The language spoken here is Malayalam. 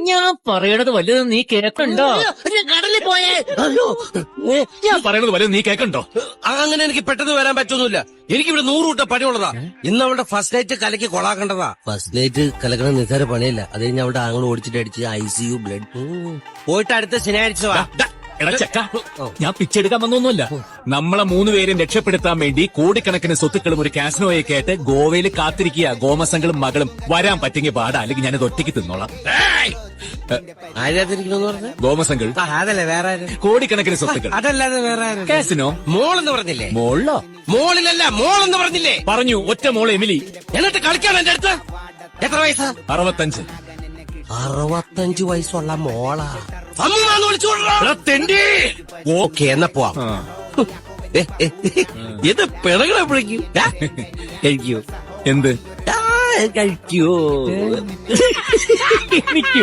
ഞാൻ പറയണത് വലുത് നീ കേക്കണ്ടോ? കടലിൽ പോയേ. അയ്യോ, ഞാൻ പറയണത് വലുത് നീ കേക്കണ്ടോ? അങ്ങനെ എനിക്ക് പെട്ടെന്ന് വരാൻ പറ്റൊന്നുമില്ല. എനിക്കിവിടെ 100 കൂട്ടം പണിയുള്ളതാ. ഇന്ന് അവളുടെ ഫസ്റ്റ് നൈറ്റ് കലക്കി കൊളാക്കേണ്ടതാ. ഫസ്റ്റ് നൈറ്റ് കലക്കണ നിസ്സാര പണിയല്ല. അത് കഴിഞ്ഞ് അവിടെ ആങ്ങൾ ഓടിച്ചിട്ട് അടിച്ച് ICU ബ്ലഡ് പോയിട്ട് അടുത്ത ശനിയാഴ്ച വാ. എടാ ചെക്ക, ഞാൻ പിച്ചെടുക്കാൻ വന്നൊന്നുമല്ല. നമ്മളെ 3 പേരും രക്ഷപ്പെടുത്താൻ വേണ്ടി കോടിക്കണക്കിന് സ്വത്തുക്കളും ഒരു കാസിനോയൊക്കെ ആയിട്ട് ഗോവയിൽ കാത്തിരിക്കുക. ഗോമസങ്ങളും മകളും വരാൻ പറ്റെങ്കിൽ പാടാ, അല്ലെങ്കിൽ ഞാനത് ഒറ്റയ്ക്ക് തിന്നോളാം. ആരാതിരിക്കണെന്ന് പറഞ്ഞ ഗോമസങ്ങൾ അതല്ലേ വേറെ കോടിക്കണക്കിന് സ്വത്തുക്കൾ. അതല്ലാതെ വേറെ കാസിനോ മോളെന്ന് പറഞ്ഞില്ലേ? മോളോ? മോളിലല്ല, മോളെന്ന് പറഞ്ഞില്ലേ? പറഞ്ഞു, ഒറ്റ മോള് എമിലി. എന്നിട്ട് കളിക്കാണ് എന്റെ അടുത്ത്. എത്ര വയസ്സാ? 65. 65 വയസ്സുള്ള മോളാ. അമ്മന്ന് വിളിച്ചു. ഓക്കെ, എന്നാ പോവാം. ഇത് പിണകളെപ്പോഴേക്കും കഴിക്കൂ. എന്ത് കഴിക്കൂ? എനിക്ക്